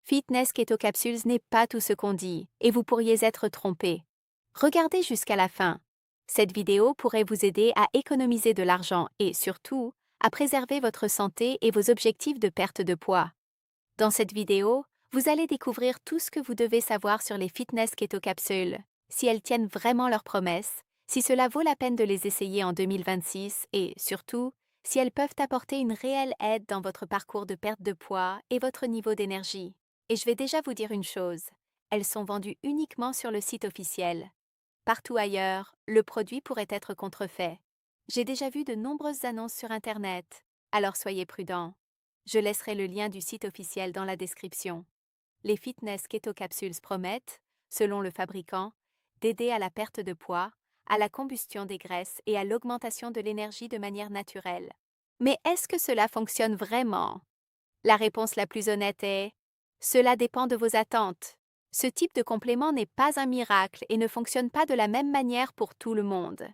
Fitness Keto Capsules n'est pas tout ce qu'on dit, et vous pourriez être trompé. Regardez jusqu'à la fin. Cette vidéo pourrait vous aider à économiser de l'argent et, surtout, à préserver votre santé et vos objectifs de perte de poids. Dans cette vidéo, vous allez découvrir tout ce que vous devez savoir sur les Fitness Keto Capsules, si elles tiennent vraiment leurs promesses, si cela vaut la peine de les essayer en 2026 et, surtout, si elles peuvent apporter une réelle aide dans votre parcours de perte de poids et votre niveau d'énergie. Et je vais déjà vous dire une chose, elles sont vendues uniquement sur le site officiel. Partout ailleurs, le produit pourrait être contrefait. J'ai déjà vu de nombreuses annonces sur Internet, alors soyez prudents. Je laisserai le lien du site officiel dans la description. Les Fitness Keto Capsules promettent, selon le fabricant, d'aider à la perte de poids, à la combustion des graisses et à l'augmentation de l'énergie de manière naturelle. Mais est-ce que cela fonctionne vraiment? La réponse la plus honnête est « Cela dépend de vos attentes ». Ce type de complément n'est pas un miracle et ne fonctionne pas de la même manière pour tout le monde.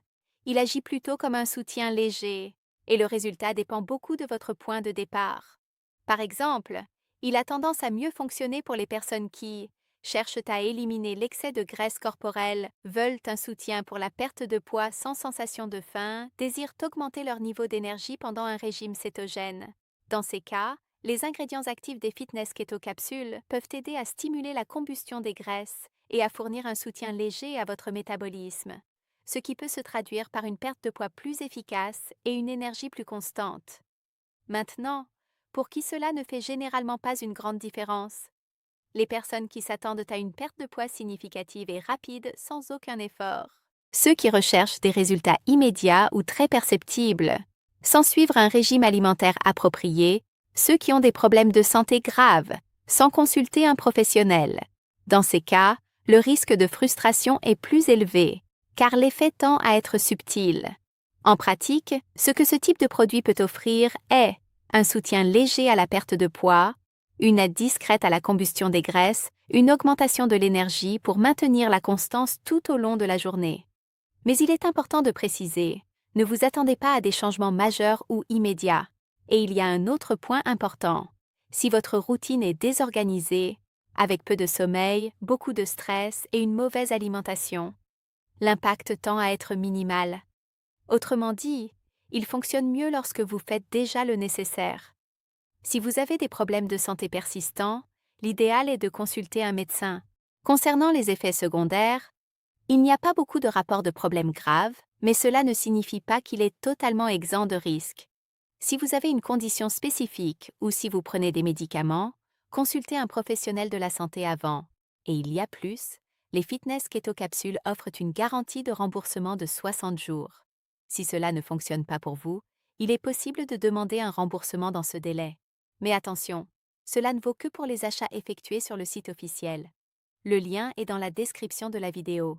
Il agit plutôt comme un soutien léger, et le résultat dépend beaucoup de votre point de départ. Par exemple, il a tendance à mieux fonctionner pour les personnes qui cherchent à éliminer l'excès de graisse corporelle, veulent un soutien pour la perte de poids sans sensation de faim, désirent augmenter leur niveau d'énergie pendant un régime cétogène. Dans ces cas, les ingrédients actifs des Fitness Keto Capsules peuvent aider à stimuler la combustion des graisses et à fournir un soutien léger à votre métabolisme, ce qui peut se traduire par une perte de poids plus efficace et une énergie plus constante. Maintenant, pour qui cela ne fait généralement pas une grande différence? Les personnes qui s'attendent à une perte de poids significative et rapide sans aucun effort. Ceux qui recherchent des résultats immédiats ou très perceptibles. Sans suivre un régime alimentaire approprié, ceux qui ont des problèmes de santé graves, sans consulter un professionnel. Dans ces cas, le risque de frustration est plus élevé, car l'effet tend à être subtil. En pratique, ce que ce type de produit peut offrir est un soutien léger à la perte de poids, une aide discrète à la combustion des graisses, une augmentation de l'énergie pour maintenir la constance tout au long de la journée. Mais il est important de préciser, ne vous attendez pas à des changements majeurs ou immédiats. Et il y a un autre point important. Si votre routine est désorganisée, avec peu de sommeil, beaucoup de stress et une mauvaise alimentation, l'impact tend à être minimal. Autrement dit, il fonctionne mieux lorsque vous faites déjà le nécessaire. Si vous avez des problèmes de santé persistants, l'idéal est de consulter un médecin. Concernant les effets secondaires, il n'y a pas beaucoup de rapports de problèmes graves, mais cela ne signifie pas qu'il est totalement exempt de risques. Si vous avez une condition spécifique ou si vous prenez des médicaments, consultez un professionnel de la santé avant. Et il y a plus, les Fitness Keto Capsules offrent une garantie de remboursement de 60 jours. Si cela ne fonctionne pas pour vous, il est possible de demander un remboursement dans ce délai. Mais attention, cela ne vaut que pour les achats effectués sur le site officiel. Le lien est dans la description de la vidéo.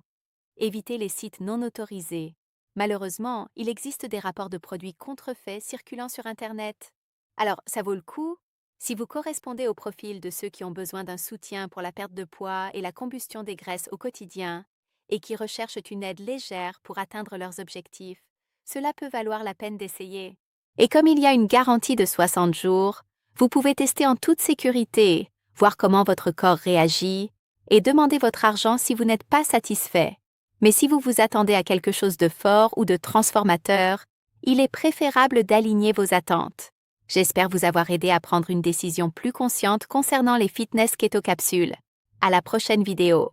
Évitez les sites non autorisés. Malheureusement, il existe des rapports de produits contrefaits circulant sur Internet. Alors, ça vaut le coup? Si vous correspondez au profil de ceux qui ont besoin d'un soutien pour la perte de poids et la combustion des graisses au quotidien, et qui recherchent une aide légère pour atteindre leurs objectifs, cela peut valoir la peine d'essayer. Et comme il y a une garantie de 60 jours, vous pouvez tester en toute sécurité, voir comment votre corps réagit, et demander votre argent si vous n'êtes pas satisfait. Mais si vous vous attendez à quelque chose de fort ou de transformateur, il est préférable d'aligner vos attentes. J'espère vous avoir aidé à prendre une décision plus consciente concernant les Fitness Keto Capsules. À la prochaine vidéo.